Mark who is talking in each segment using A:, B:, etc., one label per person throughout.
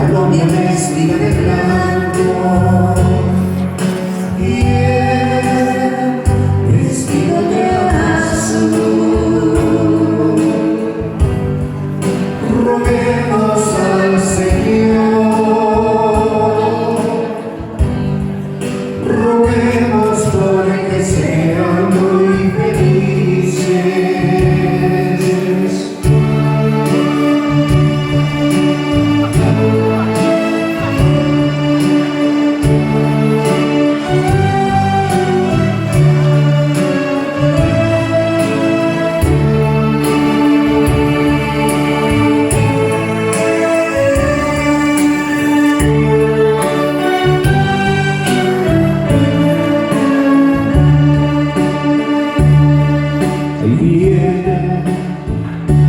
A: novia vestida de blanco y él vestido de azul. Roguemos al Señor, roguemos porque sean muy felices.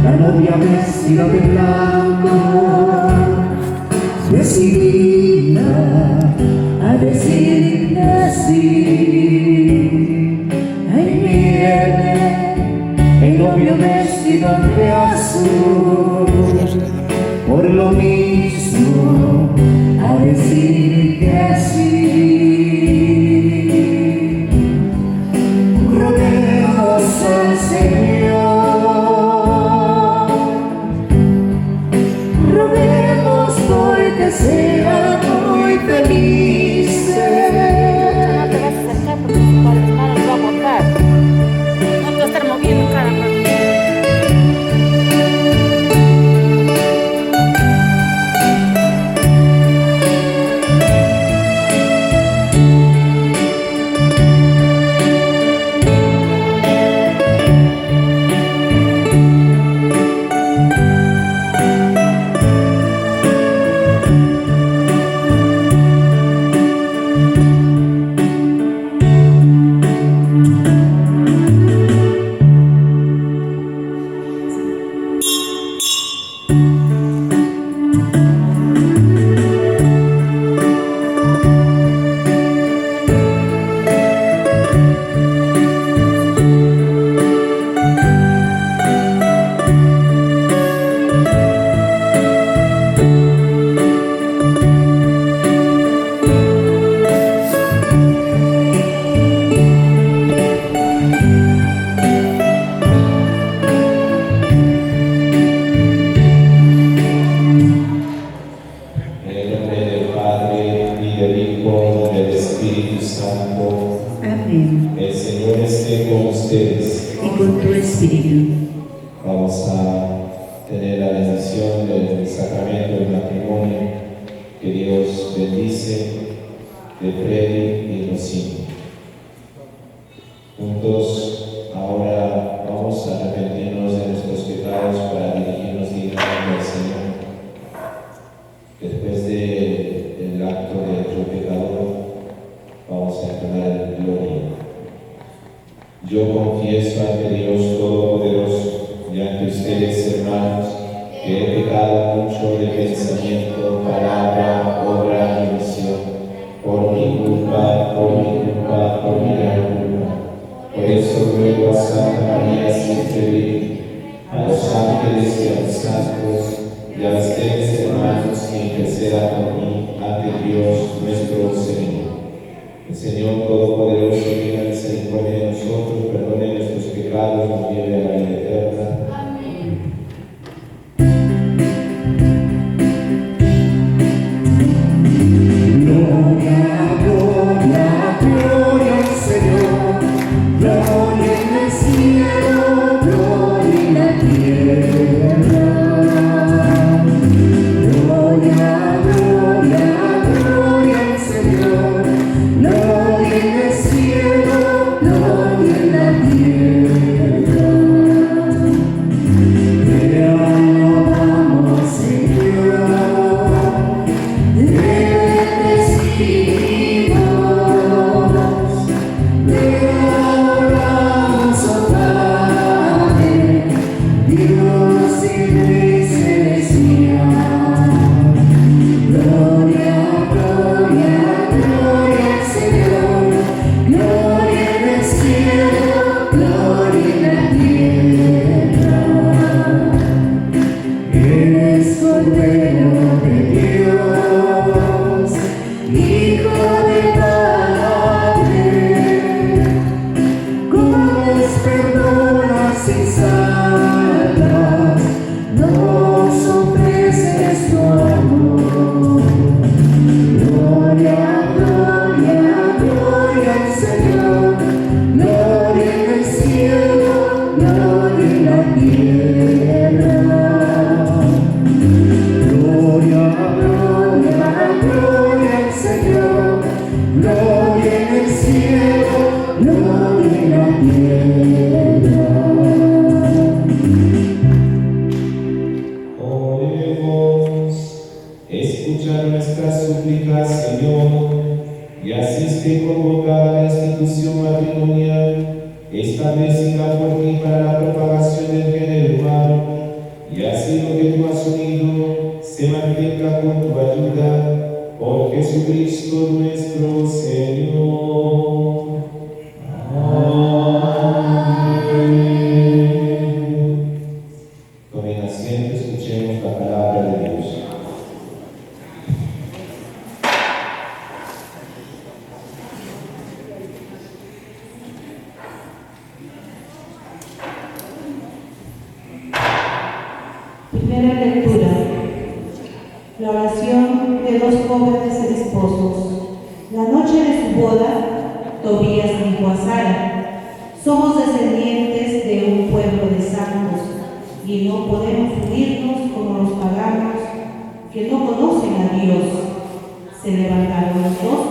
A: La novia vestida de blanco, decidida a decirle así. Ahí viene el novio vestido de azul, por lo mismo a decirte así. Roguemos al Señor, roguemos porque sean muy felices.
B: No te vas a acercar porque su padre hermano lo va a botar. No te va a estar moviendo cada rato.
C: El Señor esté con ustedes.
A: Y con tu espíritu.
C: Vamos a tener la bendición del sacramento del matrimonio que Dios bendice de Freddy y Rocío. Juntos ahora vamos a arrepentirnos de nuestros pecados para dirigirnos directamente al Señor. Después del acto de yo pecador, vamos a entonar el gloria. Yo confieso ante Dios Todopoderoso y ante ustedes, hermanos, que he pecado mucho de pensamiento, palabra, obra y omisión, por mi culpa, por mi gran culpa. Por eso ruego a Santa María siempre Virgen, a los ángeles y a los santos, y a ustedes, hermanos, que intercedan por mí ante Dios nuestro Señor. El Señor Todopoderoso tenga misericordia de nosotros, perdone nuestros pecados, nos lleve a la vida eterna.
A: Gloria, gloria, gloria al Señor, gloria en el cielo, gloria en la tierra. Gloria, gloria, gloria al Señor, gloria en el cielo, gloria en la tierra.
C: Escucha nuestras súplicas, Señor, y asiste convocada la institución matrimonial establecida por ti para la propagación del género humano, y así lo que tú has unido se mantenga con tu ayuda, por Jesucristo nuestro Señor. Amén. Tomen asiento, escuchemos la palabra de Dios.
D: Primera lectura. La oración de dos jóvenes esposos. La noche de su boda, Tobías dijo a Sara: somos descendientes de un pueblo de santos y no podemos unirnos como los paganos que no conocen a Dios. Se levantaron los dos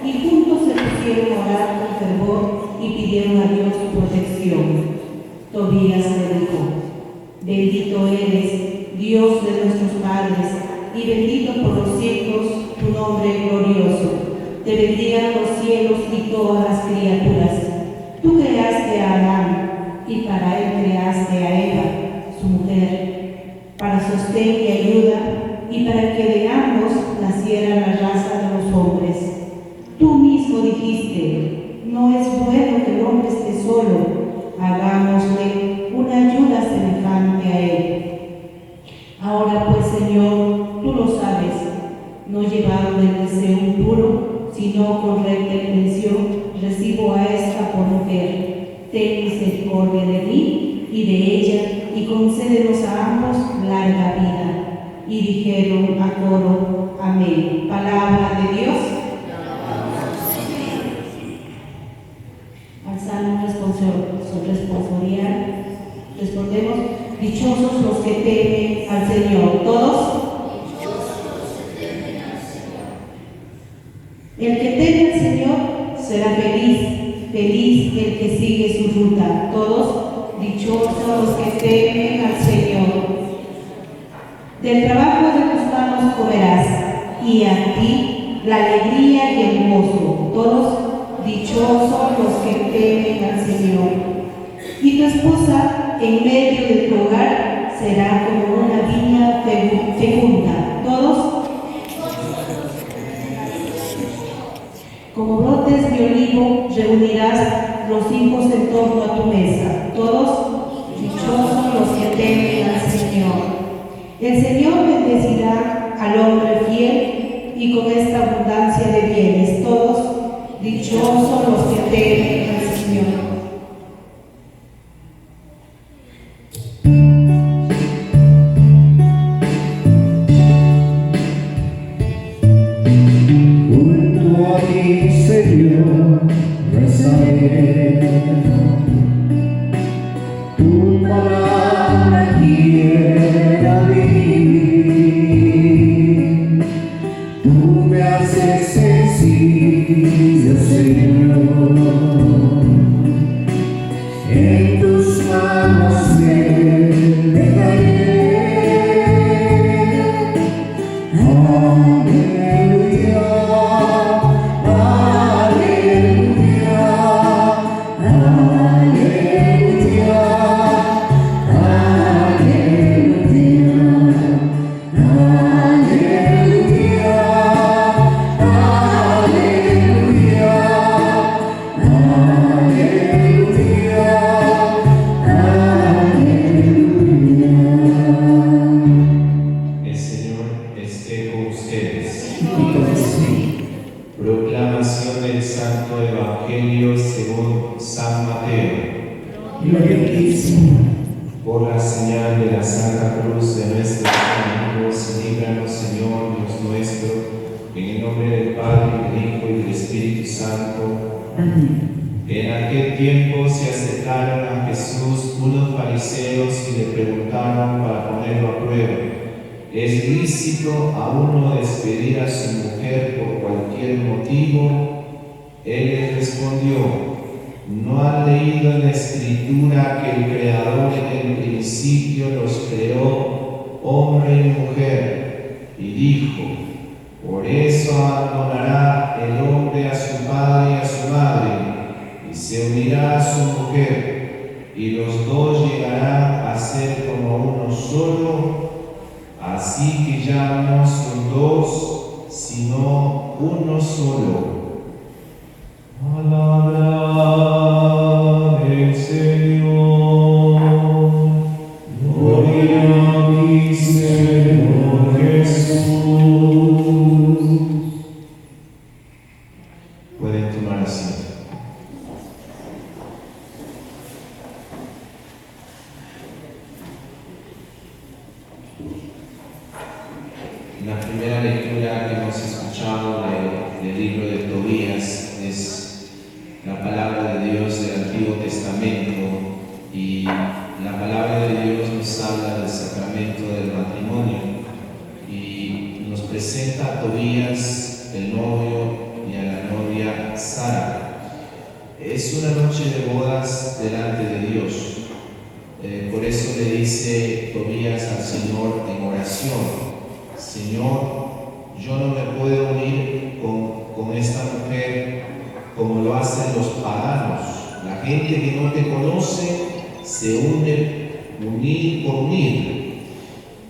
D: y juntos se pusieron a orar con fervor y pidieron a Dios su protección. Tobías le dijo: bendito eres, Dios de nuestros padres, y bendito por los siglos tu nombre glorioso. Te bendigan los cielos y todas las criaturas. Tú creaste a Adán, y para él creaste a Eva, su mujer, para sostén y ayuda, y para que de ambos naciera la raza de los hombres. Tú mismo dijiste: no es bueno que el hombre esté solo, hagámosle una ayuda semejante a él. Ahora pues, Señor, tú lo sabes, no llevado del deseo impuro, sino con recta intención, recibo a esta por mujer. Ten misericordia de mí y de ella, y concédenos a ambos larga vida. Y dijeron a coro: amén. Palabra de Dios. Alzamos responsorial. Respondemos: dichosos los que temen al Señor. ¿Todos? El que teme al Señor será feliz, feliz el que sigue su ruta. Todos, dichosos los que temen al Señor. Del trabajo de tus manos comerás, y a ti la alegría y el gozo. Todos, dichosos los que temen al Señor. Y tu esposa en medio de tu hogar será como una viña fecunda. Todos, como brotes de olivo reunirás los hijos en torno a tu mesa. Todos, dichosos los que temen al Señor. El Señor bendecirá al hombre fiel y con esta abundancia de bienes. Todos, dichosos los que temen al Señor.
A: Junto a ti, Señor, rezaré. Tu palabra quiera vivir. Tú me haces sencillo, Señor. En tus manos me dejaré. Aleluya, aleluya, aleluya, aleluya, aleluya,
C: El Señor esté con ustedes. Proclamación del Santo Evangelio según San Mateo.
A: Gloria a ti, Señor.
C: Por la señal de la Santa Cruz de nuestros enemigos, líbranos, Señor, Dios nuestro, en el nombre del Padre, del Hijo y del Espíritu Santo.
A: Amén.
C: En aquel tiempo se acercaron a Jesús unos fariseos y le preguntaron para ponerlo a prueba: ¿es lícito a uno despedir a su mujer por cualquier motivo? Él les respondió: ¿no han leído en la Escritura que el Creador en el principio los creó, hombre y mujer? y dijo: por eso abandonará el hombre a su padre y a su madre, y se unirá a su mujer, y los dos llegarán a ser como uno solo. Así que ya no son dos, sino uno solo. Palabra del Señor. Gloria a ti, Señor Jesús. Pueden tomar asiento. La primera lectura que hemos escuchado del libro de Tobías es la palabra de Dios del Antiguo Testamento, y la palabra de Dios nos habla del sacramento del matrimonio y nos presenta a Tobías, el novio, y a la novia Sara. Es una noche de bodas delante de Dios. Por eso le dice Tobías al Señor en oración: Señor, yo no me puedo unir con esta mujer como lo hacen los paganos. La gente que no te conoce se une unir por unir.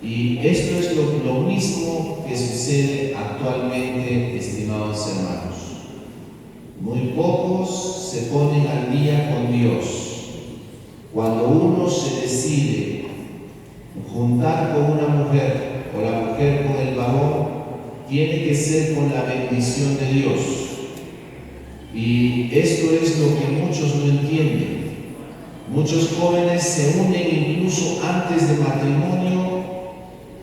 C: Y esto es lo mismo que sucede actualmente, estimados hermanos. Muy pocos se ponen al día con Dios. Cuando uno se decide juntar con una mujer o la mujer con el varón, tiene que ser con la bendición de Dios. Y esto es lo que muchos no entienden. Muchos jóvenes se unen incluso antes de matrimonio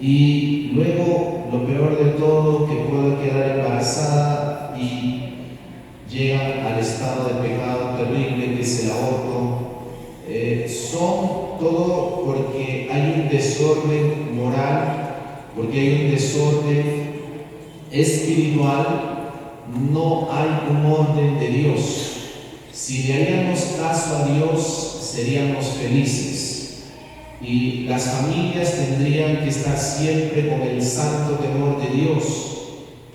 C: y luego, lo peor de todo, que puede quedar embarazada y llegan al estado de pecado terrible que es el aborto. Son todo porque hay un desorden moral, porque hay un desorden espiritual, no hay un orden de Dios. Si le haríamos caso a Dios, seríamos felices, y las familias tendrían que estar siempre con el santo temor de Dios.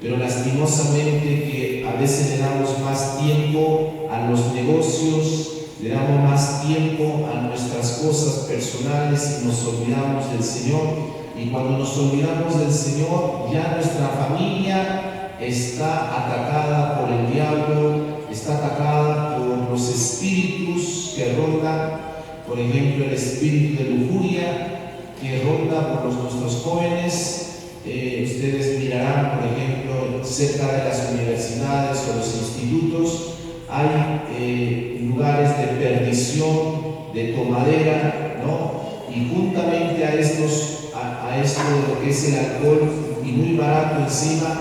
C: Pero lastimosamente que a veces le damos más tiempo a los negocios, le damos más tiempo a nuestras cosas personales y nos olvidamos del Señor. Y cuando nos olvidamos del Señor, ya nuestra familia está atacada por el diablo, está atacada por los espíritus que rondan. Por ejemplo, el espíritu de lujuria que ronda por nuestros jóvenes. Ustedes mirarán, por ejemplo, cerca de las universidades o los institutos, hay lugares de perdición, de tomadera, ¿no? Y juntamente a esto de lo que es el alcohol, y muy barato encima,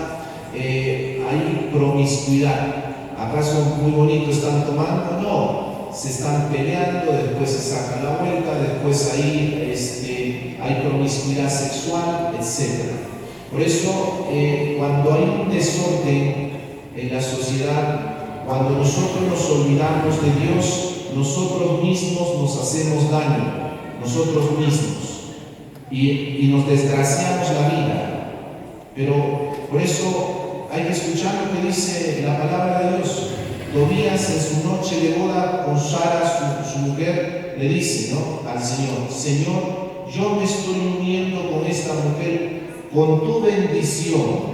C: hay promiscuidad. ¿Acaso muy bonito están tomando? No, se están peleando, después se sacan la vuelta, después ahí hay promiscuidad sexual, etc. Por eso, cuando hay un desorden en la sociedad, cuando nosotros nos olvidamos de Dios, nosotros mismos nos hacemos daño, nosotros mismos, y nos desgraciamos la vida. Pero por eso hay que escuchar lo que dice la palabra de Dios. Tobías, en su noche de boda con Sara, su mujer, le dice, ¿no?, al Señor: Señor, yo me estoy uniendo con esta mujer con tu bendición,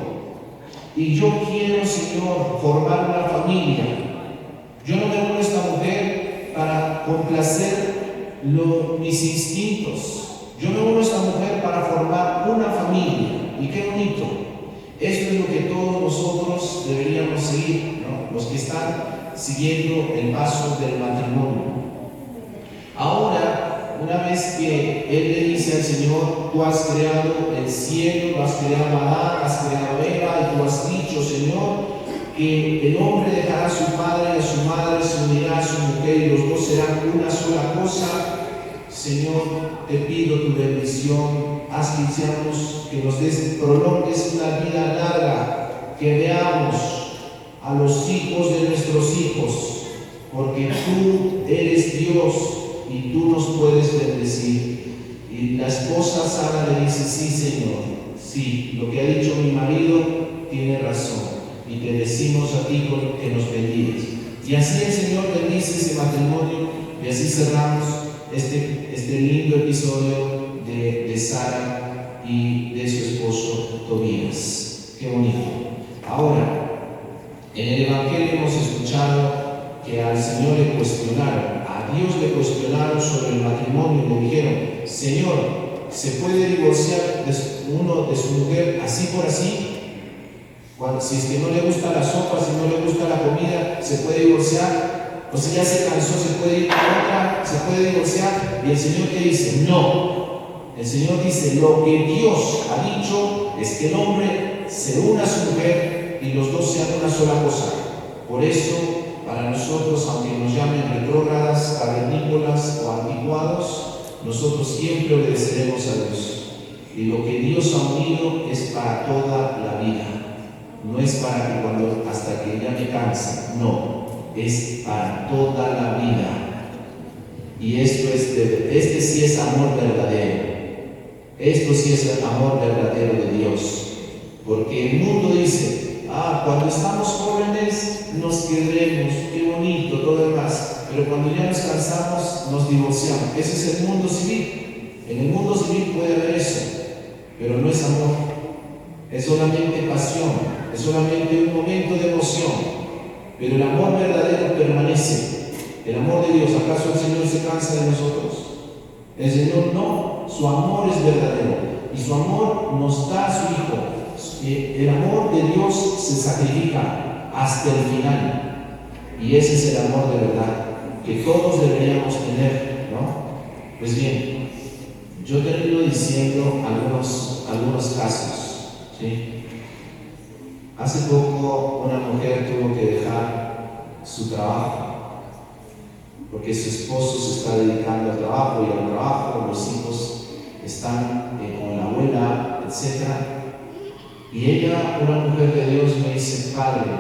C: y yo quiero, Señor, formar una familia. Yo no me uno a esta mujer para complacer mis instintos. Yo me uno a esta mujer para formar una familia. Y qué bonito. Esto es lo que todos nosotros deberíamos seguir, ¿no?, los que están siguiendo el paso del matrimonio. Ahora, una vez que Él le dice al Señor: tú has creado el cielo, tú has creado a Adán, has creado a Eva, y tú has dicho, Señor, que el hombre dejará a su padre y a su madre, se unirá a su mujer, y los dos serán una sola cosa. Señor, te pido tu bendición. Haz que nos prolongues una vida larga, que veamos a los hijos de nuestros hijos, porque tú eres Dios y tú nos puedes bendecir. Y la esposa Sara le dice: sí, Señor, sí, lo que ha dicho mi marido tiene razón, y te decimos a ti que nos bendigas. Y así el Señor bendice ese matrimonio, y así cerramos este lindo episodio de Sara y de su esposo Tobías. Qué bonito. Ahora, en el Evangelio hemos escuchado que al Señor le cuestionaron, a Dios le cuestionaron sobre el matrimonio y le dijeron: Señor, ¿se puede divorciar uno de su mujer así por así? Si es que no le gusta la sopa, si no le gusta la comida, ¿se puede divorciar? O si ya se cansó, ¿se puede ir a otra? ¿Se puede divorciar? Y el Señor, ¿qué dice? No. El Señor dice: lo que Dios ha dicho es que el hombre se una a su mujer y los dos sean una sola cosa. Por eso, para nosotros, aunque nos llamen retrógradas, cavernícolas o anticuados, nosotros siempre obedeceremos a Dios. Y lo que Dios ha unido es para toda la vida. No es para que hasta que ya me canse. No, es para toda la vida. Y este sí es amor verdadero. Esto sí es el amor verdadero de Dios. Porque el mundo dice: cuando estamos jóvenes nos queremos, qué bonito, todo lo demás. Pero cuando ya nos cansamos, nos divorciamos. Ese es el mundo civil. En el mundo civil puede haber eso, pero no es amor. Es solamente pasión, es solamente un momento de emoción. Pero el amor verdadero permanece. El amor de Dios, ¿acaso el Señor se cansa de nosotros? El Señor no, su amor es verdadero. Y su amor nos da a su Hijo. El amor de Dios se sacrifica hasta el final. Y ese es el amor de verdad que todos deberíamos tener, ¿no? Pues bien, yo termino diciendo algunos casos, ¿sí? Hace poco una mujer tuvo que dejar su trabajo porque su esposo se está dedicando al trabajo y al trabajo, los hijos están con la abuela, etc. Y ella, una mujer de Dios, me dice: Padre,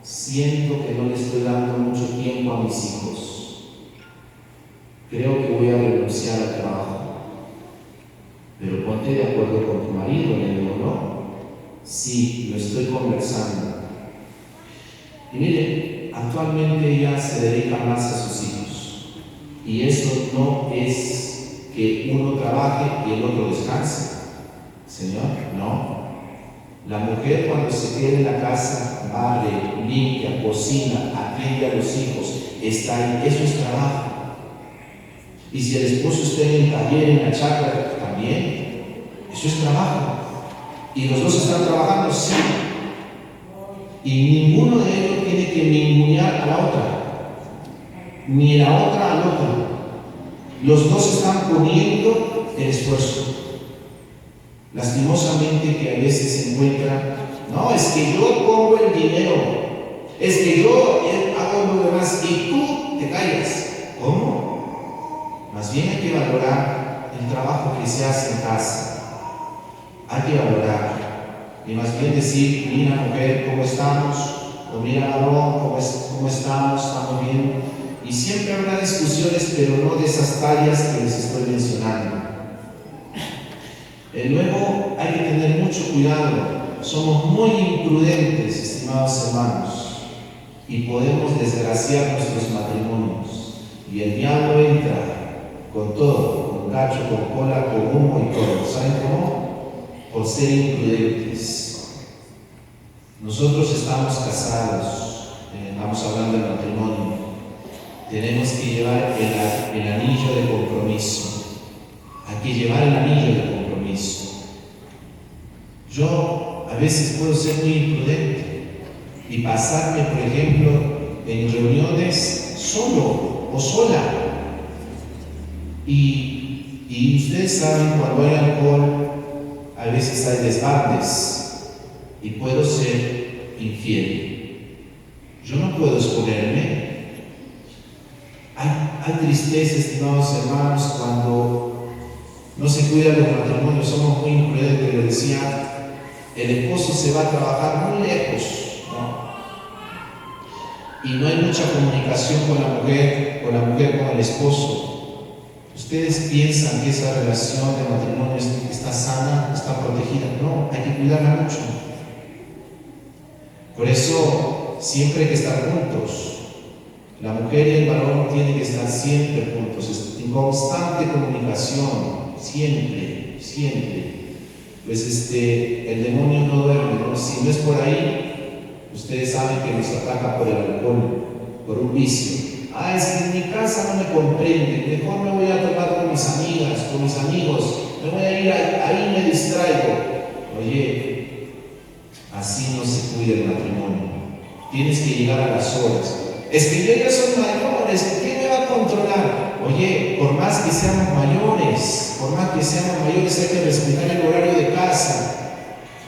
C: siento que no le estoy dando mucho tiempo a mis hijos. Creo que voy a renunciar al trabajo. Pero ponte de acuerdo con tu marido. Le digo: no. Sí, lo estoy conversando. Y mire, actualmente ella se dedica más a sus hijos. Y eso no es que uno trabaje y el otro descanse. Señor, no. La mujer, cuando se queda en la casa, barre, limpia, cocina, atiende a los hijos, está ahí. Eso es trabajo. Y si el esposo está en el taller, en la chacra, también, eso es trabajo. Y los dos están trabajando, sí. Y ninguno de ellos tiene que ningunear a la otra, ni la otra al otro. Los dos están poniendo el esfuerzo. Lastimosamente que a veces se encuentra: no, es que yo pongo el dinero, es que yo hago lo demás y tú te callas. ¿Cómo? Más bien hay que valorar el trabajo que se hace en casa. Hay que valorar. Y más bien decir: mira, mujer, ¿cómo estamos? O mira, varón, ¿cómo estamos? ¿Estamos bien? Y siempre habrá discusiones, pero no de esas tallas que les estoy mencionando. Luego hay que tener mucho cuidado. Somos muy imprudentes, estimados hermanos, y podemos desgraciar nuestros matrimonios. Y el diablo entra con todo, con gacho, con cola, con humo y todo. ¿Saben cómo? Por ser imprudentes. Nosotros estamos casados, estamos hablando del matrimonio. Tenemos que llevar el anillo de compromiso. Hay que llevar el anillo de compromiso. Yo a veces puedo ser muy imprudente y pasarme, por ejemplo, en reuniones solo o sola. Y ustedes saben, cuando hay alcohol, a veces hay desbandes y puedo ser infiel. Yo no puedo exponerme. Hay tristeza, estimados hermanos, cuando no se cuidan los matrimonios. Somos muy imprudentes. Le decía, el esposo se va a trabajar muy lejos, ¿no? Y no hay mucha comunicación con la mujer con el esposo. ¿Ustedes piensan que esa relación de matrimonio está sana, está protegida? No, hay que cuidarla mucho. Por eso, siempre hay que estar juntos. La mujer y el varón tienen que estar siempre juntos, en constante comunicación, siempre, siempre. Pues el demonio no duerme, ¿no? Si no es por ahí, ustedes saben que nos ataca por el alcohol, por un vicio. Es que en mi casa no me comprende, mejor me voy a tomar con mis amigas, con mis amigos, me voy a ir ahí me distraigo. Oye, así no se cuida el matrimonio. Tienes que llegar a las horas. Es que yo ya soy mayor, es que ¿quién me va a controlar? Oye, por más que seamos mayores, hay que respetar el horario de casa.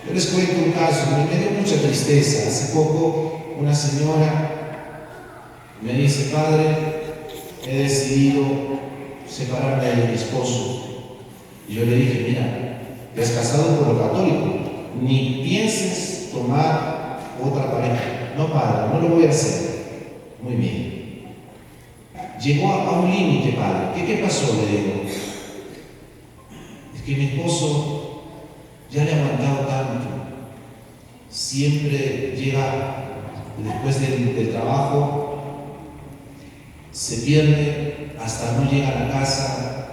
C: Yo les cuento un caso, me dio mucha tristeza. Hace poco una señora me dice: padre, he decidido separarme de mi esposo. Y yo le dije: mira, te has casado por lo católico, ni pienses tomar otra pareja. No, padre, no lo voy a hacer. Muy bien. Llegó a un límite, padre. ¿Qué pasó? Le digo: es que mi esposo ya le ha aguantado tanto. Siempre llega después del trabajo, se pierde, hasta no llega a la casa,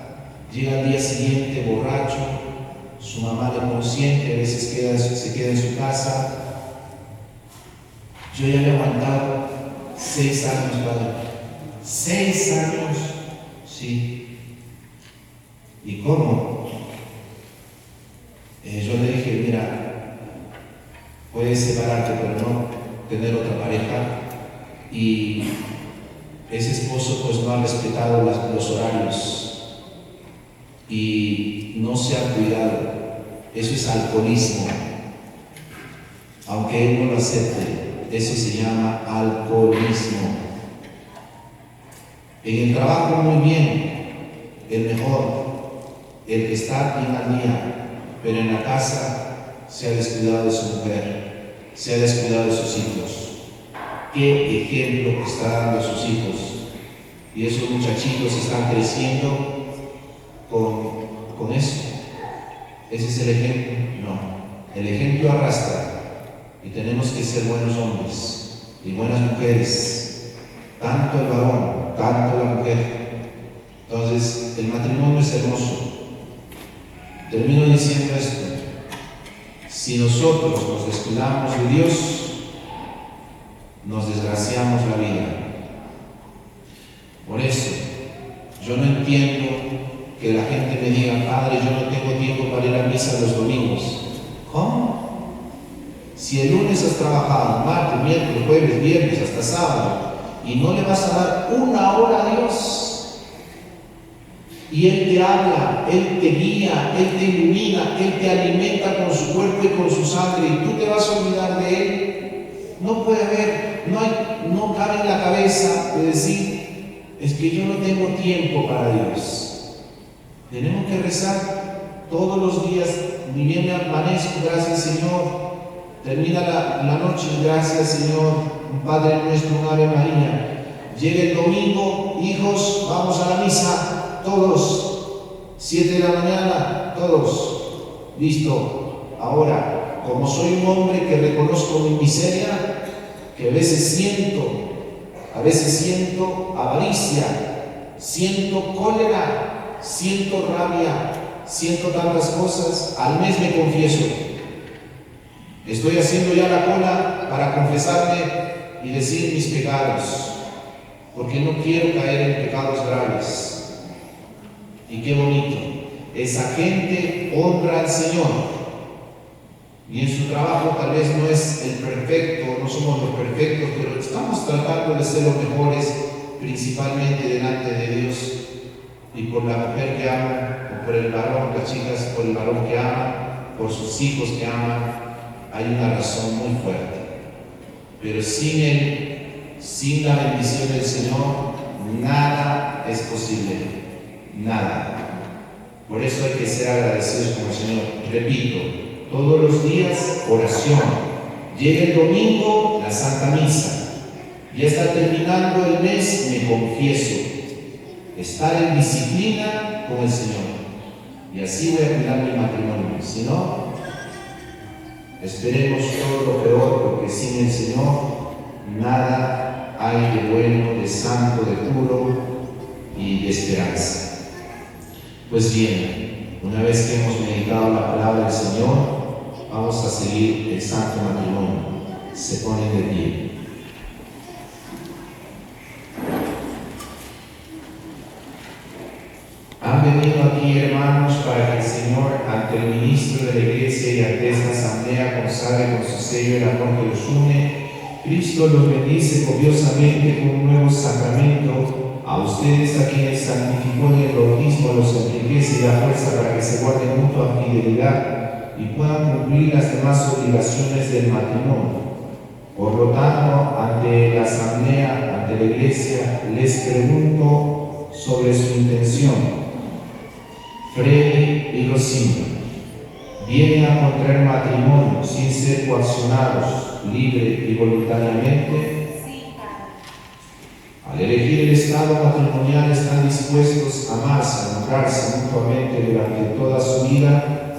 C: llega al día siguiente borracho, su mamá le consiente, a veces se queda en su casa. Yo ya le he aguantado 6 años, padre. 6 años, sí. ¿Y cómo? Yo le dije: mira, puedes separarte, pero no tener otra pareja. Y ese esposo pues no ha respetado los horarios y no se ha cuidado. Eso es alcoholismo. Aunque él no lo acepte, eso se llama alcoholismo. En el trabajo muy bien, el mejor, el que está bien al día, pero en la casa se ha descuidado de su mujer, se ha descuidado de sus hijos. ¿Qué ejemplo está dando a sus hijos? Y esos muchachitos están creciendo con eso. ¿Ese es el ejemplo? No. El ejemplo arrastra. Y tenemos que ser buenos hombres y buenas mujeres, tanto el varón, tanto la mujer. Entonces, el matrimonio es hermoso. Termino diciendo esto: si nosotros nos descuidamos de Dios, nos desgraciamos la vida. Por eso, yo no entiendo que la gente me diga: padre, yo no tengo tiempo para ir a misa los domingos. ¿Cómo? Si el lunes has trabajado, martes, miércoles, jueves, viernes, hasta sábado, y no le vas a dar 1 hora a Dios, y Él te habla, Él te guía, Él te ilumina, Él te alimenta con su cuerpo y con su sangre, y tú te vas a olvidar de Él, no puede haber, no cabe en la cabeza de decir: es que yo no tengo tiempo para Dios. Tenemos que rezar todos los días. Ni bien me amanezco, gracias Señor. Termina la noche, gracias Señor, un Padre nuestro, un Ave María. Llega el domingo, hijos, vamos a la misa, todos, 7 de la mañana, todos, listo. Ahora, como soy un hombre que reconozco mi miseria, que a veces siento avaricia, siento cólera, siento rabia, siento tantas cosas, al mes me confieso. Estoy haciendo ya la cola para confesarme y decir mis pecados, porque no quiero caer en pecados graves. Y qué bonito, esa gente honra al Señor, y en su trabajo tal vez no es el perfecto, no somos los perfectos, pero estamos tratando de ser los mejores, principalmente delante de Dios y por la mujer que ama, o por el varón, las chicas por el varón que ama, por sus hijos que aman. Hay una razón muy fuerte, pero sin Él, sin la bendición del Señor, nada es posible, nada. Por eso hay que ser agradecidos con el Señor. Repito, todos los días oración. Llega el domingo, la Santa Misa. Ya está terminando el mes, me confieso. estar en disciplina con el Señor. Y así voy a cuidar mi matrimonio. Si no, esperemos todo lo peor, porque sin el Señor nada hay de bueno, de santo, de puro y de esperanza. Pues bien, una vez que hemos meditado la palabra del Señor, vamos a seguir el santo matrimonio. Se ponen de pie. Han venido aquí, hermanos, para que el Señor, ante el ministro de la Iglesia y ante esta asamblea, consagre con su sello el amor que los une. Cristo los bendice copiosamente con un nuevo sacramento. A ustedes, a quienes santificó en el bautismo, los enriquece y da fuerza para que se guarden mutua fidelidad y puedan cumplir las demás obligaciones del matrimonio. Por lo tanto, ante la asamblea, ante la Iglesia, les pregunto sobre su intención. Freddy y Rosina vienen a contraer matrimonio sin ser coaccionados, libre y voluntariamente. Al elegir el estado matrimonial, están dispuestos a amarse, a honrarse mutuamente durante toda su vida.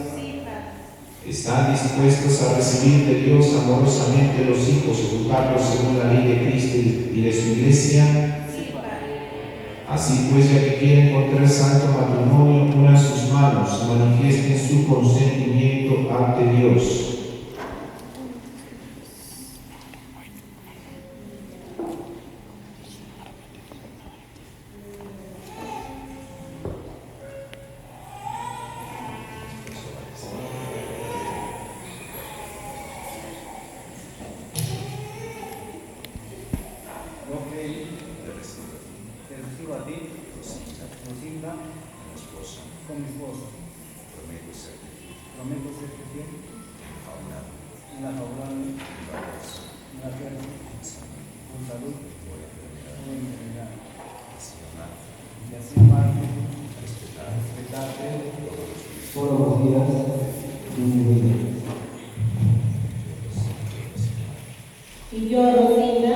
C: Están dispuestos a recibir de Dios amorosamente los hijos, educarlos según la ley de Cristo y de su Iglesia. Así pues, ya que quieren contraer santo matrimonio, unan sus manos y manifiesten su consentimiento ante Dios.
E: Con mi esposa. Prometo ser fiel. Inafavorable. En la tierra. Con salud. Con enfermedad. Y así amarte. Respetarte. Todos los días de mi vida.
D: Y yo, Rosina,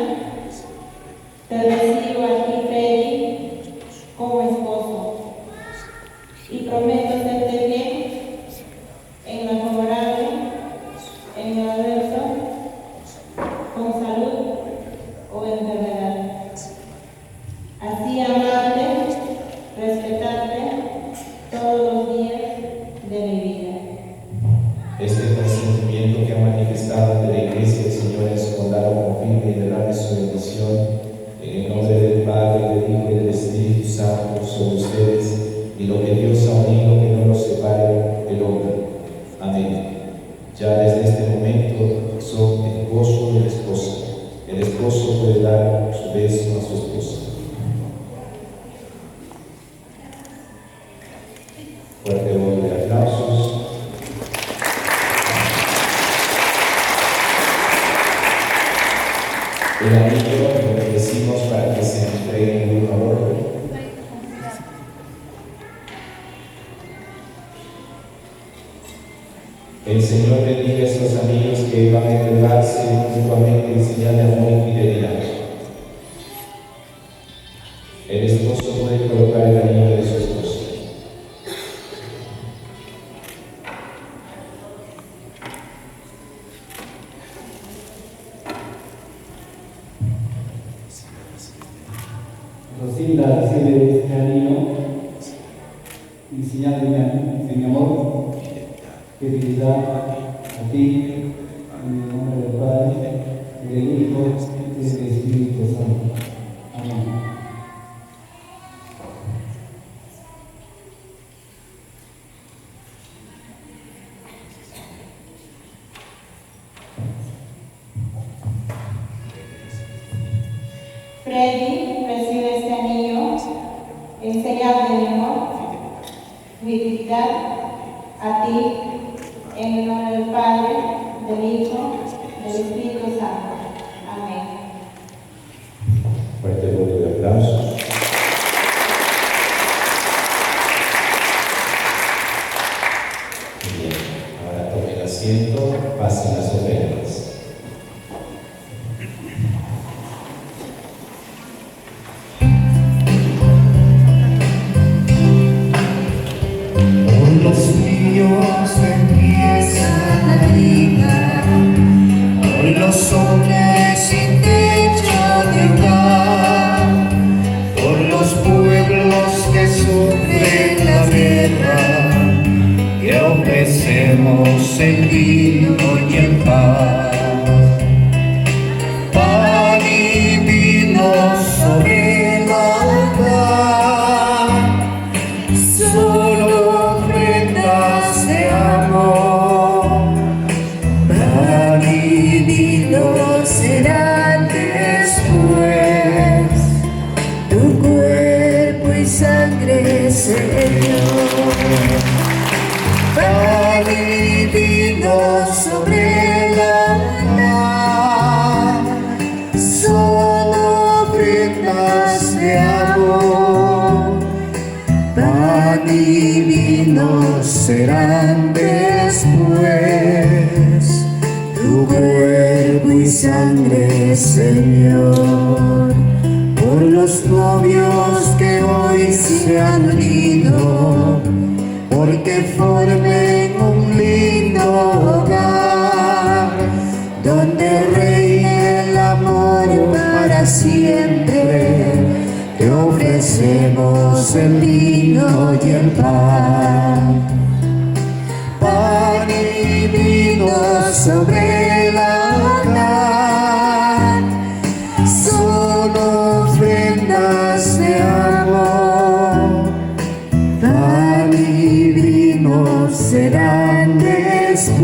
D: te recibo a ti, Freddy, como esposo. Y prometo serte bien en lo favorable, en lo adverso, con salud o enfermedad. Así amarte, respetarte todos los días de mi vida.
C: Este consentimiento que ha manifestado ante la Iglesia el Señor en su bondad confirme y derrame su bendición en el nombre del Padre, del Hijo y del Espíritu Santo sobre ustedes. Y lo que Dios ha unido, que no lo separe el hombre. Amén. Ya desde este momento son el esposo y la esposa. El esposo puede dar su beso a su esposa. Fuerte voz de aplausos. El anillo lo bendecimos para que se entreguen el uno al otro. El Señor bendiga a estos amigos que van a entregarse mutuamente en señal de amor y fidelidad. El esposo puede colocar el anillo de su esposa.
E: Rosina recibe este anillo en señal de mi amor, fidelidad a ti, en el nombre del Padre, y del Hijo y del Espíritu Santo. Amén.
D: Freddy recibe este anillo en señal de mi amor, fidelidad a ti, en el nombre del Padre, del Hijo, del Espíritu Santo. Amén.
C: Fuerte voto de aplausos. Bien, ahora tomen asiento, pasen las ofrendas.
A: serán después tu cuerpo y sangre, Señor, por los novios que hoy se han unido, porque formen un lindo hogar, donde reine el amor para siempre. Te ofrecemos el vino y el pan, pan y vino sobre el altar, son ofrendas de amor. Pan y vino serán después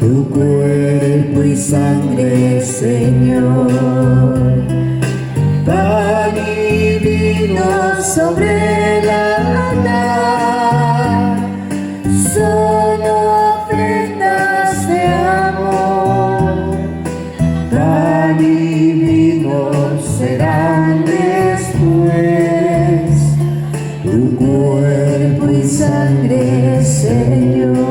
A: tu cuerpo y sangre, Señor. Pan y vino sobre el altar, son ofrendas de amor. Pan y vino serán después tu cuerpo y sangre, Señor.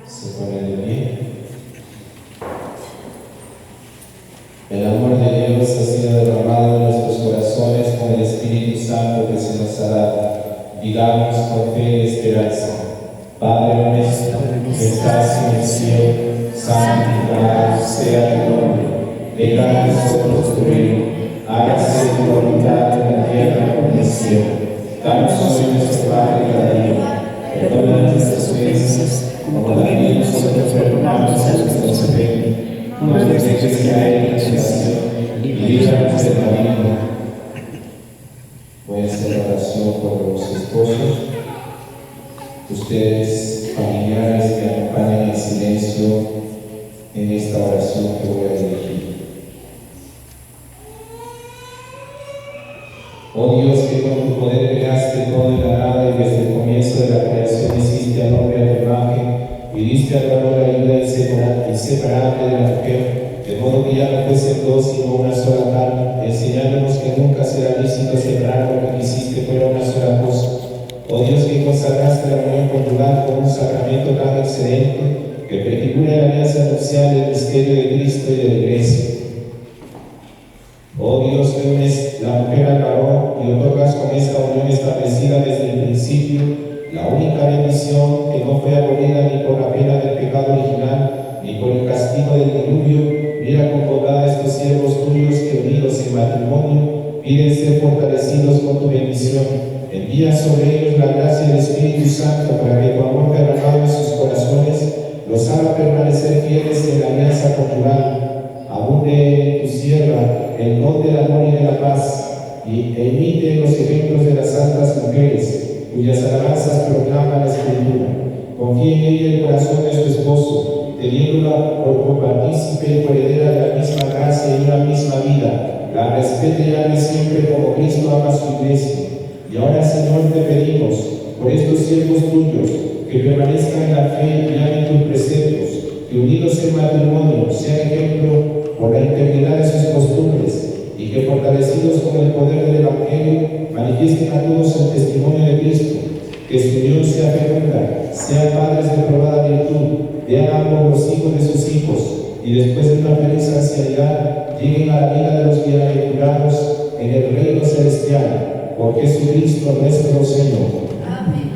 C: Se pone de pie. El amor de Dios ha sido derramado en nuestros corazones con el Espíritu Santo que se nos ha dado. Digamos con fe y esperanza: Padre nuestro que estás en el cielo, santificado sea tu nombre. Venga a nosotros tu reino. Hágase tu voluntad en la tierra como en el cielo. Danos hoy nuestro pan de cada día. Perdona nuestras ofensas, como también nosotros perdonamos a los que nos ofenden. No nos dejes caer en tentación y líbranos del maligno. Voy a hacer oración por los esposos. Ustedes, familiares, que acompañan en silencio en esta oración que voy a dirigir. Oh Dios, que con tu poder creaste todo en la nada y desde el comienzo de la creación hiciste al hombre a tu imagen y diste al varón la ayuda inseparable de la mujer, de modo que ya no fuesen dos sino una sola carne, enseñándonos que nunca será lícito separar lo que quisiste fuera una sola cosa. Oh Dios, que consagraste la unión conyugal con un sacramento tan excelente que prefigura la alianza nupcial del misterio de Cristo y de la Iglesia. Oh Dios, que unes la mujer al varón y otorgas con esta unión establecida desde el principio la única bendición que no fue abolida ni por la pena del pecado original ni por el castigo del diluvio. Mira con bondad a estos siervos tuyos que unidos en matrimonio piden ser fortalecidos con tu bendición. Envía sobre ellos la gracia del Espíritu Santo para que tu amor derramado en sus corazones los haga permanecer fieles en la alianza conyugal. Abunde en tu sierva el don del amor y de la paz, y emite los ejemplos de las santas mujeres, cuyas alabanzas proclama la Escritura. Confía en ella el corazón de su esposo, teniéndola por copartícipe y coheredera de la misma gracia y una misma vida. La respete y ame siempre como Cristo ama a su iglesia. Y ahora, Señor, te pedimos por estos siervos tuyos que permanezcan en la fe y amen tus preceptos, que unidos en matrimonio sean ejemplo por la integridad de sus costumbres, y que fortalecidos con el poder del Evangelio manifiesten a todos el testimonio de Cristo, que su unión sea fecunda, sean padres de probada virtud, vean ambos los hijos de sus hijos, y después de una feliz ancianidad lleguen a la vida de los bienaventurados en el reino celestial, por Jesucristo nuestro Señor.
B: Amén.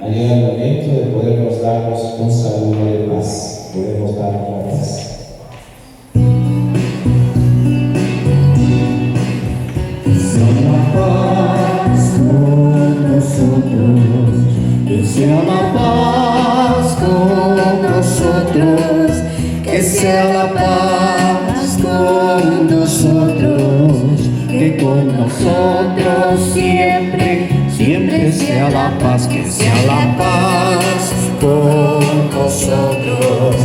C: Ha llegado el momento de podernos darnos un saludo de paz. Podemos darnos la paz.
A: Que sea la paz con nosotros, que sea la paz con nosotros, que con nosotros siempre, siempre sea la paz, que sea la paz con nosotros,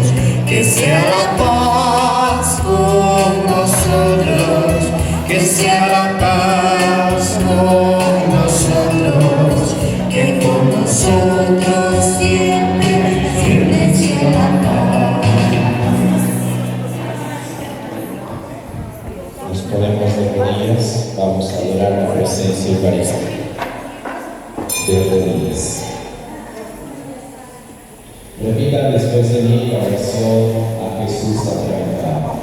A: que sea la paz con nosotros, que sea la paz con nosotros, que con nosotros siempre, siempre sea la paz.
C: Nos ponemos de rodillas, vamos a adorar la presencia eucarística. Repitan después de mí la oración a Jesús sacramentado.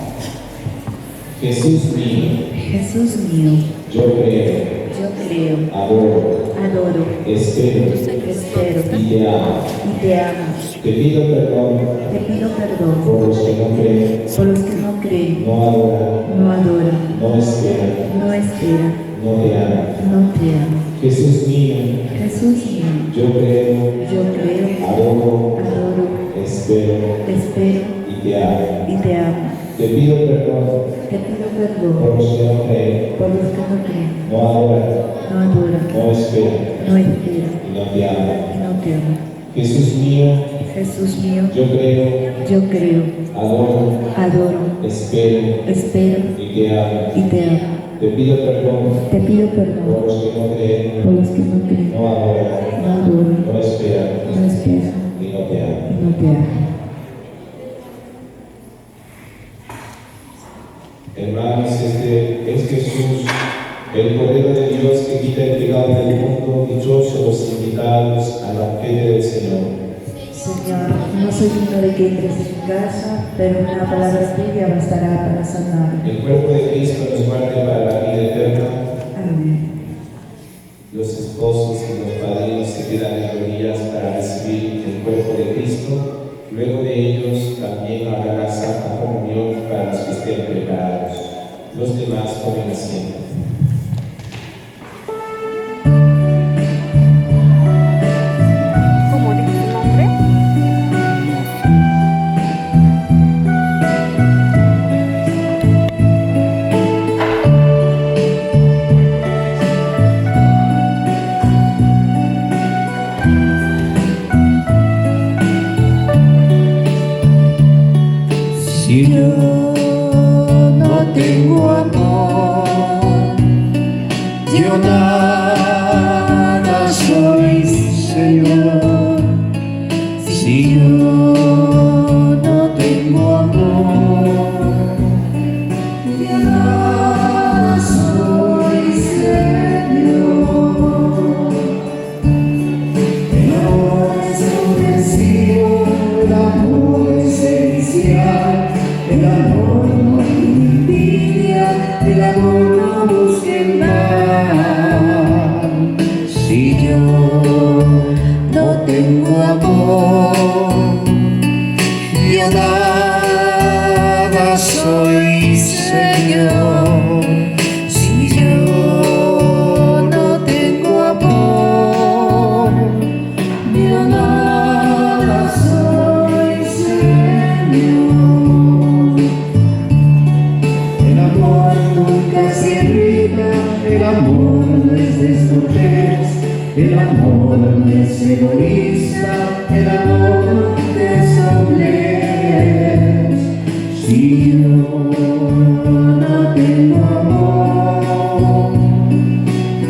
C: Jesús mío,
F: Jesús mío,
C: yo creo,
F: yo creo,
C: adoro,
F: adoro,
C: espero
F: espero
C: y te amo.
F: y te amo.
C: Te pido perdón
F: Te pido perdón
C: por los que no creen,
F: por los que no creen,
C: no adoran,
F: no adoran,
C: no esperan,
F: no esperan,
C: no te aman.
F: no te aman.
C: Jesús mío,
F: Jesús mío,
C: yo creo,
F: yo creo,
C: adoro,
F: adoro,
C: espero
F: espero
C: y te amo.
F: y te amo.
C: Te pido perdón
F: Te pido
C: por
F: perdón
C: los que no creen,
F: por los que no creen,
C: no adoran,
F: no adoran,
C: no esperan
F: no esperan
C: y no te aman.
F: y no te aman.
C: Jesús mío,
F: Jesús mío,
C: yo creo,
F: yo creo,
C: adoro,
F: adoro,
C: espero
F: espero
C: y te amo.
F: y te amo.
C: Te pido perdón
F: Te pido
C: por
F: perdón
C: los que no creen,
F: por los que no creen,
C: no adoran,
F: no adoran,
C: no esperan
F: no esperan
C: y no te aman.
F: y no te aman.
C: Hermanos, este es Jesús, el Cordero de Dios que quita el pecado del mundo, dichosos los invitados al banquete del Señor.
F: Señor, no soy digno de que entres en mi casa, pero una palabra tuya bastará para sanarme.
C: El cuerpo de Cristo nos guarde para la vida eterna.
F: Amén.
C: Los esposos y los padrinos se quedan de rodillas para recibir el cuerpo de Cristo. Luego de ellos también habrá la Santa Comunión para los que estén preparados. Los demás tomen asiento.
B: ¿Cómo dice su nombre?
A: Si yo no tengo amor, yo nada soy, Señor. Si yo no tengo amor, yo nada soy, Señor. El amor es ofensivo, el amor es servicial, el amor no envidia, el amor no busca el mal. Si yo no tengo amor, yo nada soy, Señor. Si yo no tengo amor, yo nada soy, Señor. El amor nunca se irrita, el amor no es descortés, el amor no es egoísta, el amor nunca es doblez. Si yo no tengo amor,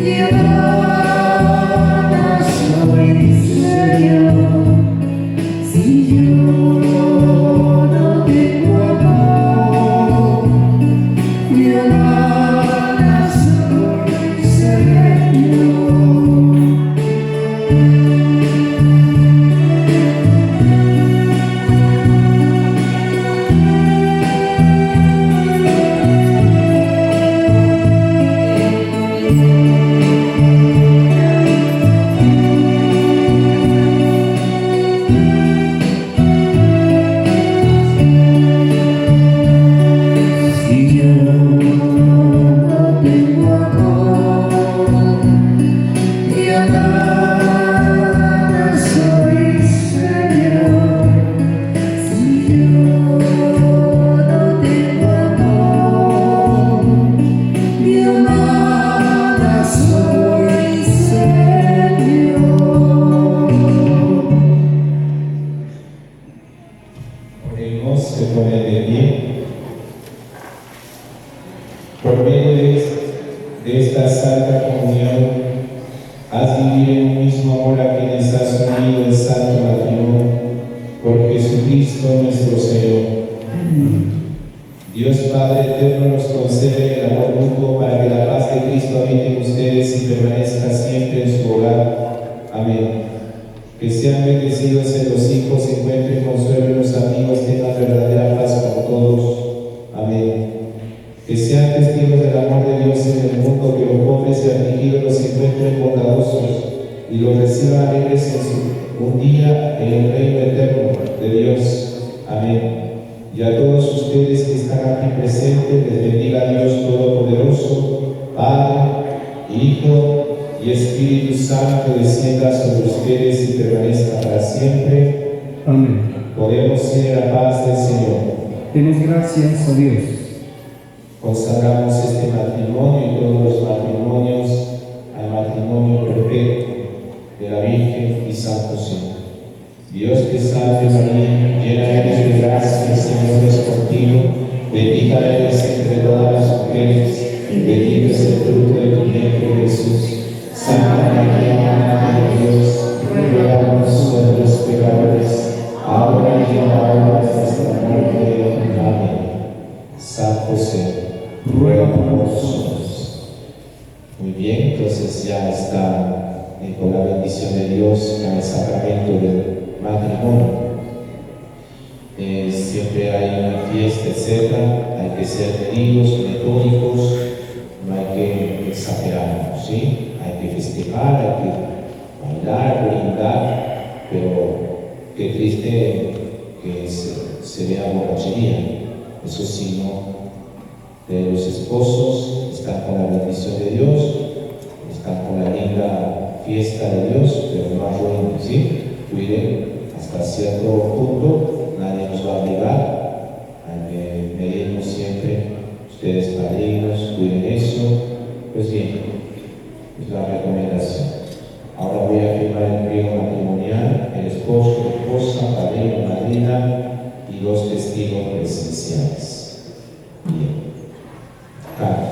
A: yo nada soy, Señor. Si yo no tengo amor, yo nada soy, Señor. Si yo no tengo amor, yo nada soy, Señor. Si yo no tengo amor, yo nada soy, Señor.
C: Oremos, se pone de pie. Por medio de esta Santa Comunión, haz vivir en un mismo amor a quienes has unido el santo matrimonio, por Jesucristo nuestro Señor. Dios Padre eterno nos concede el amor mutuo para que la paz de Cristo habite en ustedes y permanezca siempre en su hogar. Amén. Que sean bendecidos en los hijos, encuentren consuelo en los amigos, tengan verdadera paz con todos. Amén. Que sean testigos del amor de Dios en el mundo, que los pobres y afligidos los encuentren bondadosos y los reciban alegres un día en el reino eterno de Dios. Amén. Y a todos ustedes que están aquí presentes, les bendiga Dios Todopoderoso, Padre, Hijo y Espíritu Santo, descienda sobre ustedes y permanezca para siempre.
A: Amén.
C: Podemos ir a la paz del Señor.
A: Demos gracias a Dios.
C: Consagramos este matrimonio y todos los matrimonios al matrimonio perfecto de la Virgen y San José. Dios te salve María, llena eres de gracia, el Señor es contigo, bendita eres entre todas las mujeres, y bendito es el fruto de tu vientre Jesús. Santa María, Madre de Dios, ruega por nosotros los pecadores, ahora y en la hora de nuestra muerte. Amén. San José, ruega por nosotros. Muy bien, entonces ya está con la bendición de Dios en el sacramento del matrimonio. Siempre hay una fiesta, etc. Hay que ser medidos, metódicos, no hay que exagerar, ¿sí? Hay que festejar, hay que bailar, brindar, pero qué triste que se vea borrachería. Eso sí, no. De los esposos están con la bendición de Dios, están con la linda fiesta de Dios, pero no arruinen, ¿sí? Cuiden hasta cierto punto, nadie nos va a obligar, hay que medirnos siempre, ustedes padrinos, cuiden eso. Pues bien, es la recomendación. Ahora voy a firmar el pliego matrimonial, el esposo, la esposa, padrino, madrina y los testigos presenciales. Bien. Carta.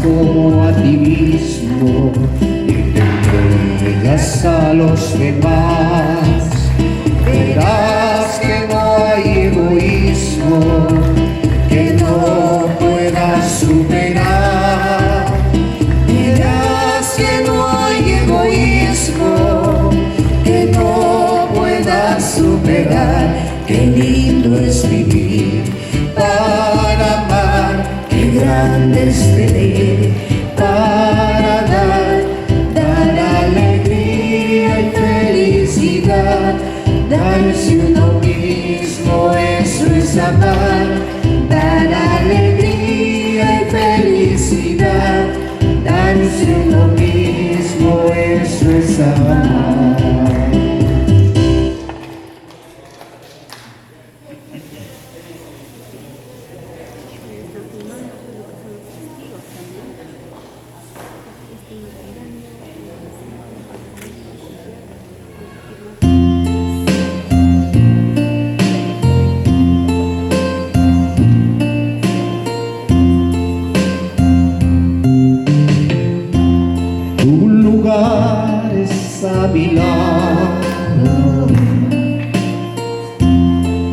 A: Como a ti mismo y te entregas a los demás, verás que no hay egoísmo que no puedas superar. Verás que no hay egoísmo que no puedas superar. Qué lindo es vivir para amar, qué grande es tener para dar alegría y felicidad. Darse uno mismo, eso es amar, dar alegría y felicidad. Darse uno mismo, eso es amar. A mi lado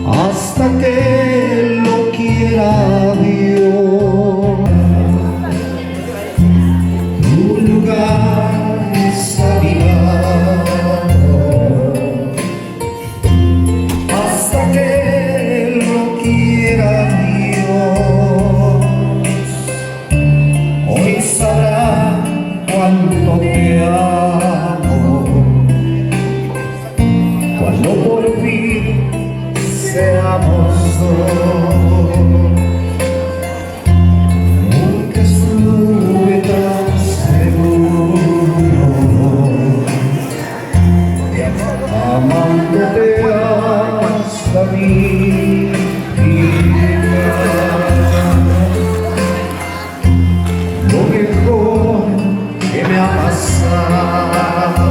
A: hasta que lo quiera Dios. Tu lugar es a mi lado hasta que lo quiera Dios. Hoy sabrá cuando cuando por fin seamos dos. Nunca estuve tan seguro de amándote hasta mi vida. Lo mejor que me ha pasado.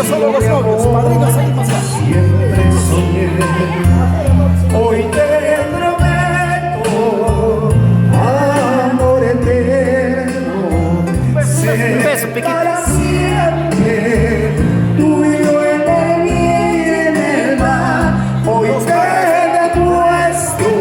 G: Solo los novios, padrinos, seguimos ya.
A: Siempre soñé, hoy te prometo amor eterno, ser para siempre tuyo en el bien y en el mal. Hoy te demuestro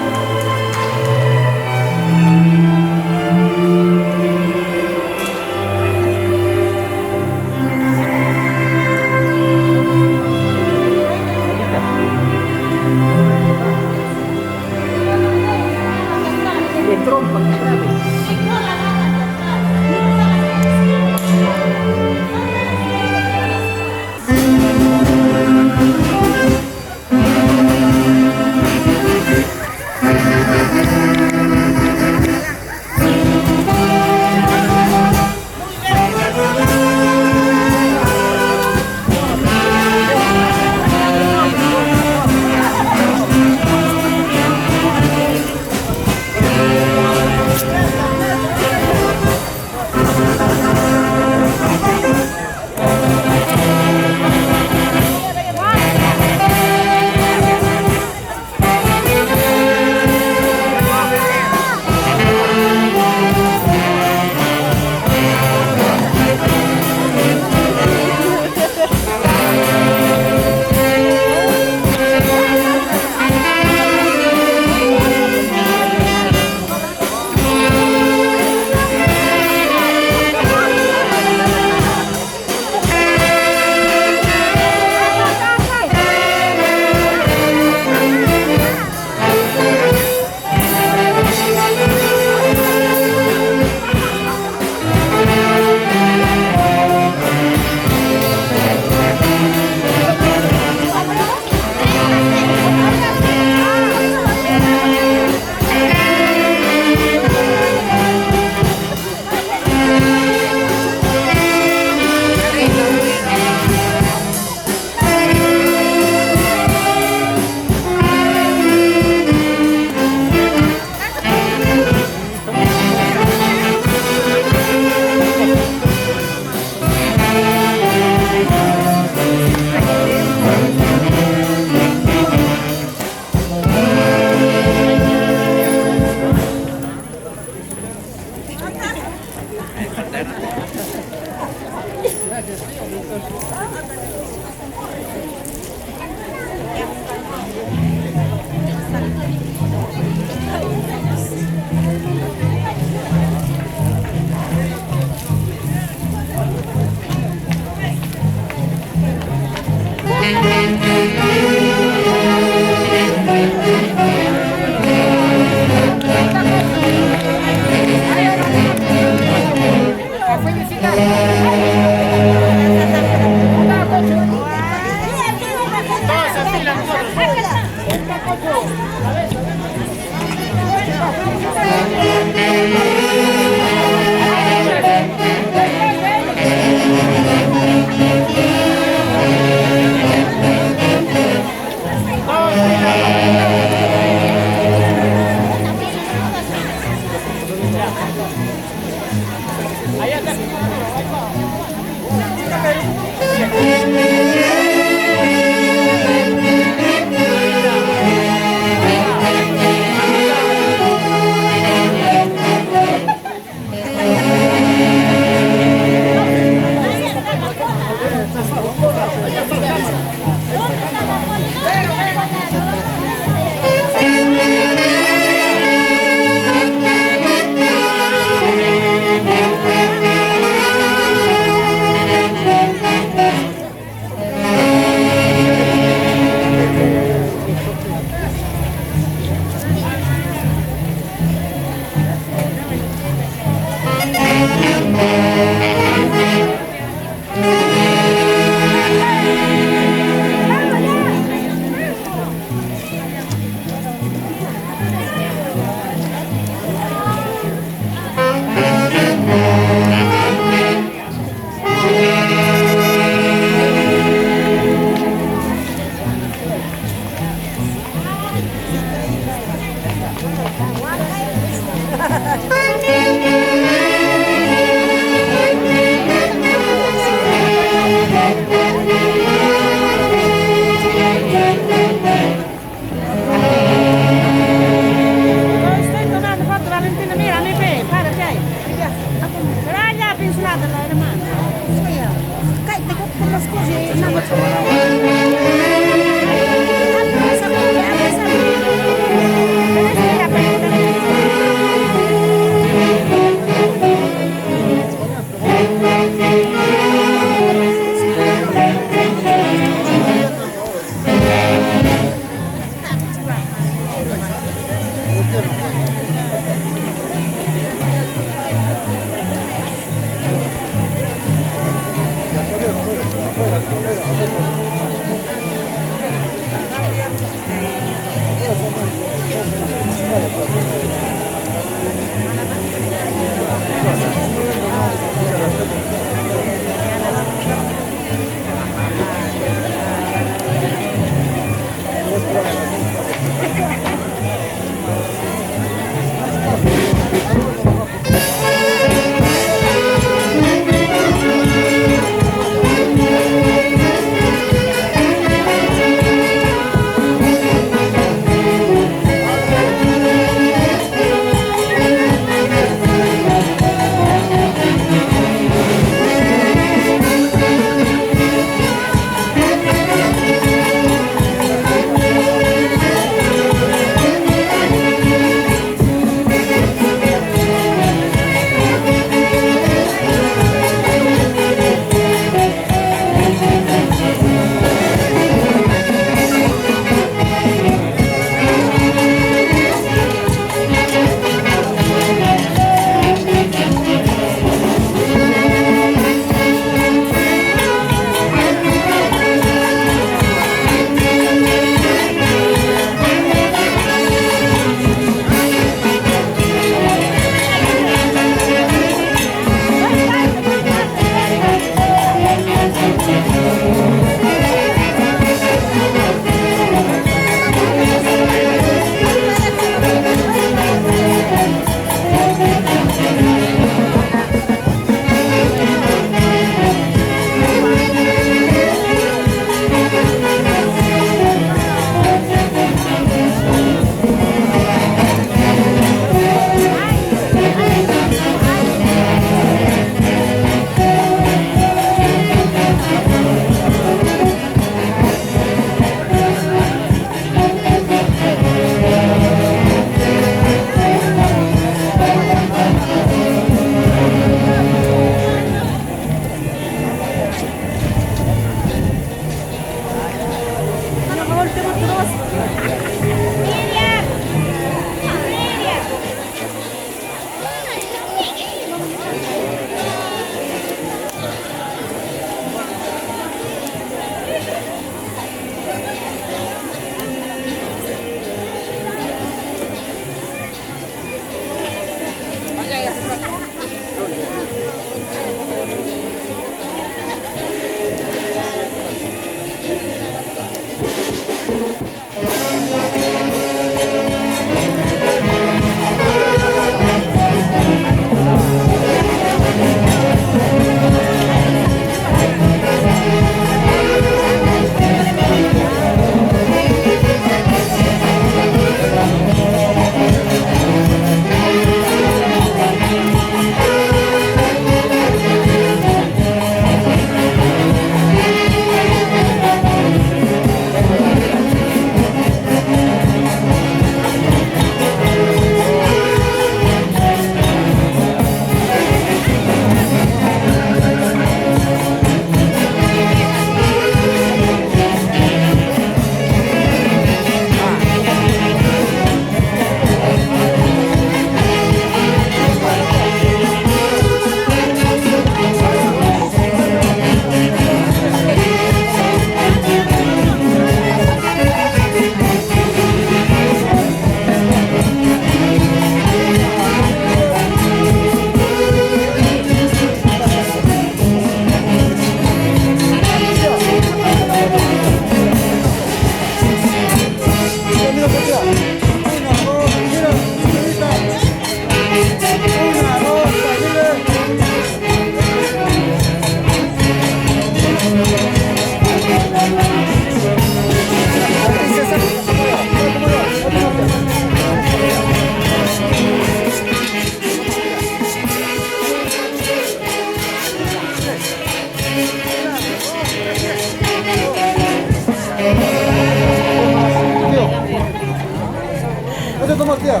G: Tía,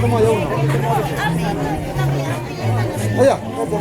G: ¿cómo hay uno? Allá, una, dos,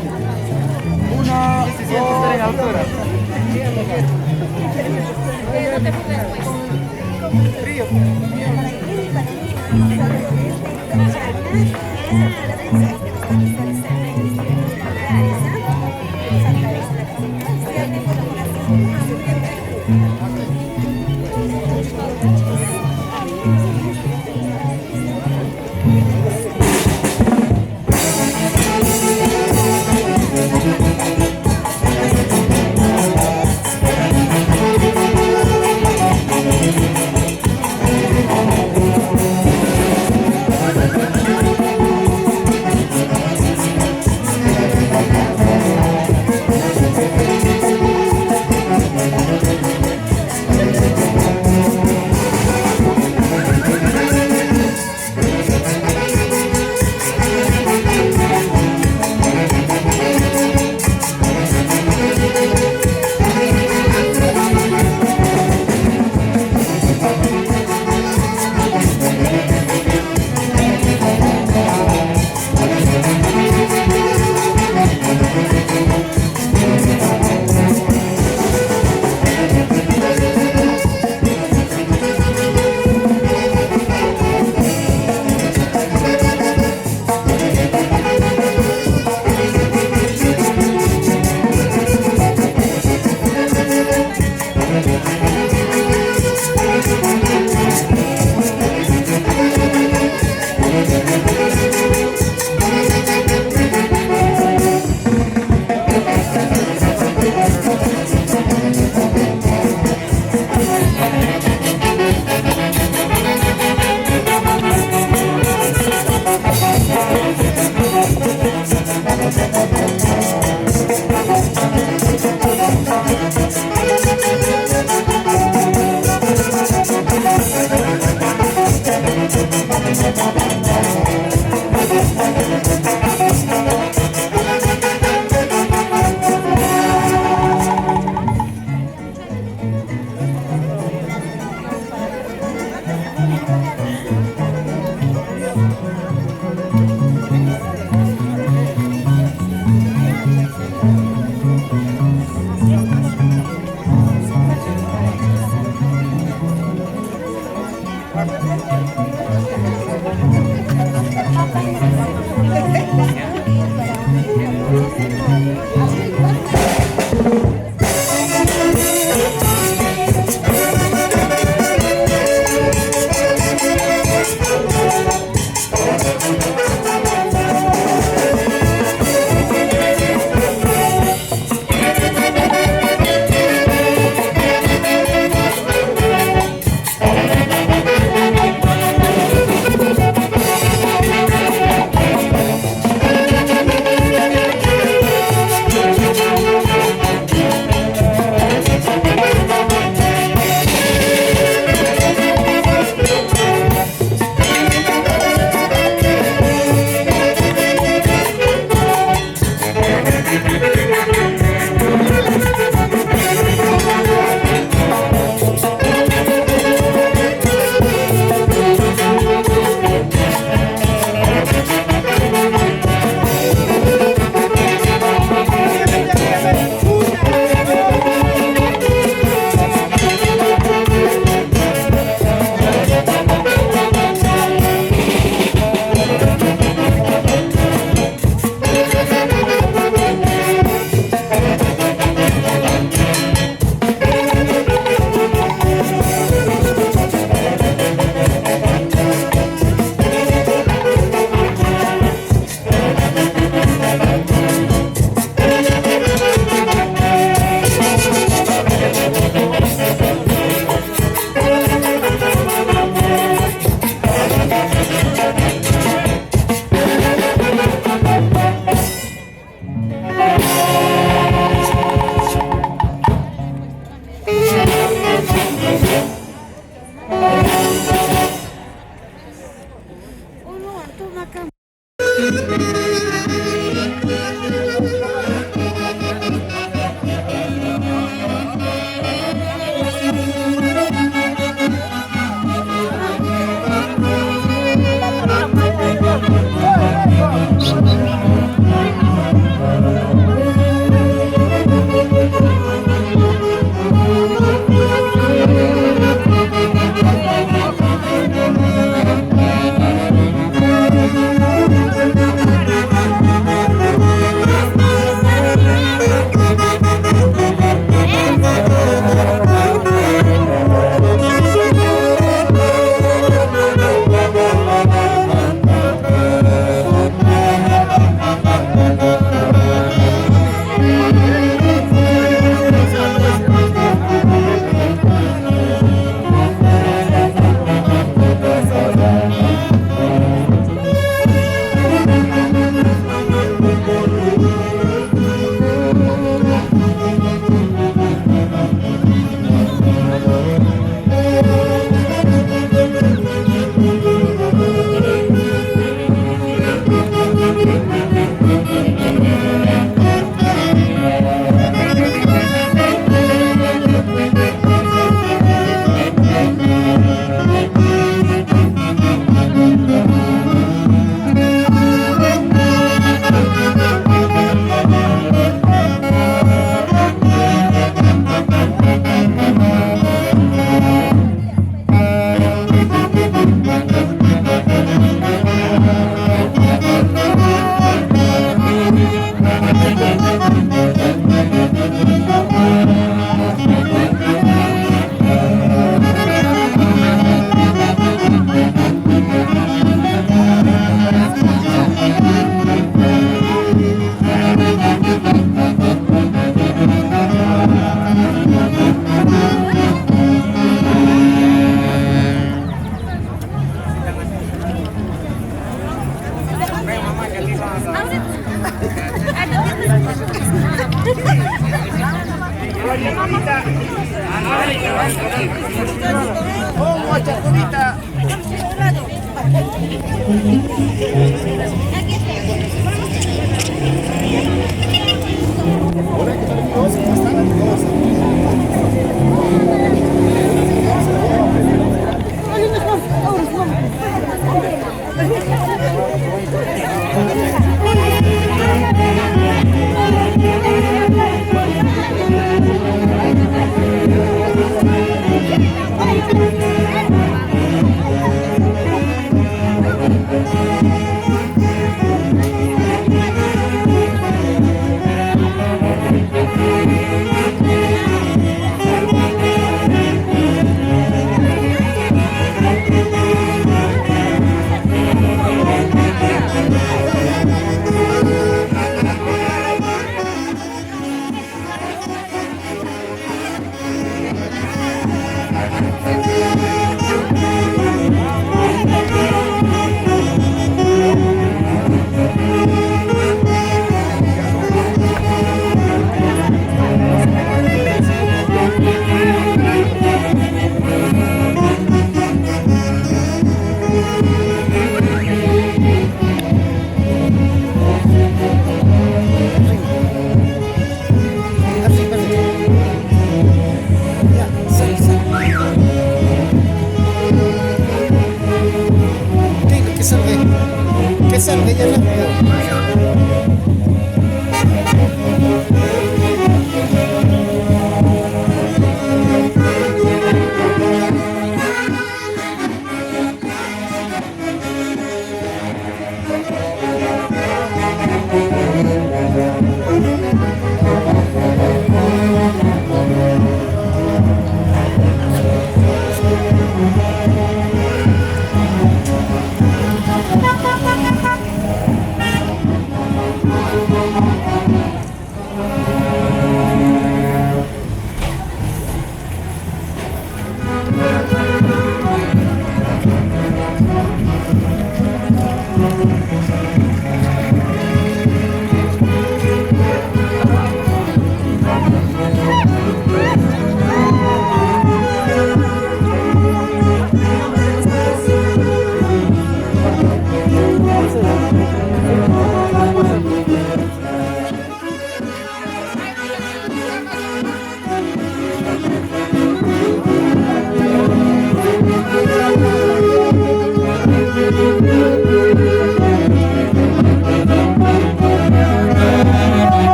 G: ¿Qué salga? Ya la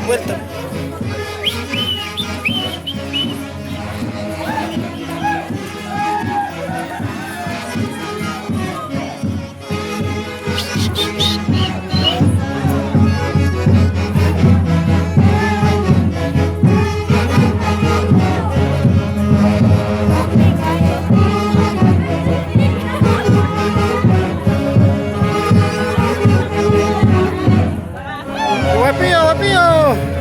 G: Vuelta. Guapillo, guapillo.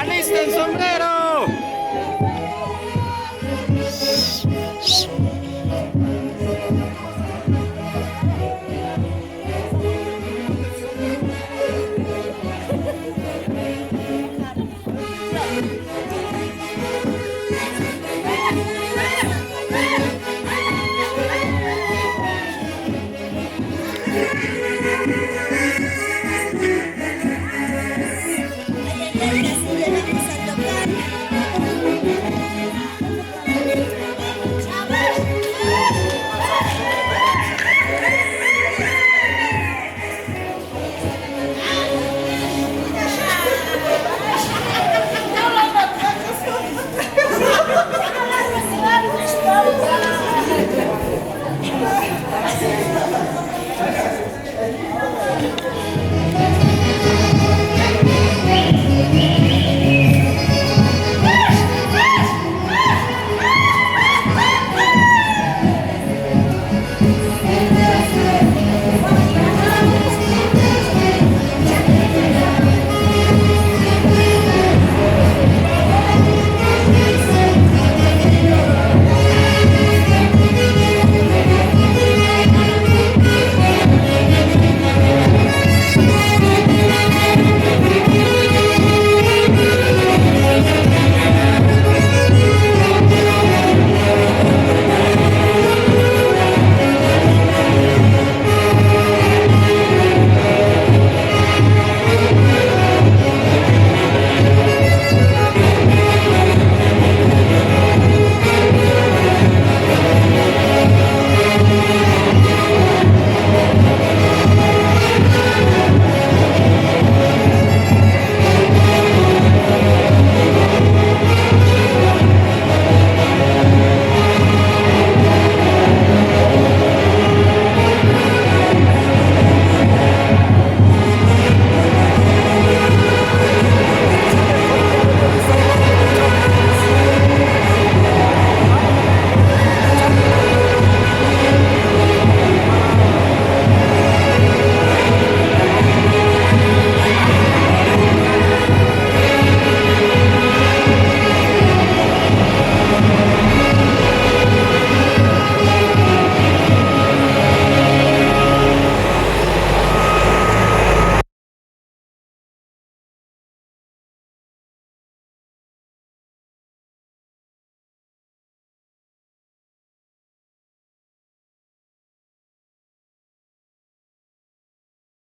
G: ¡Alista el sombrero!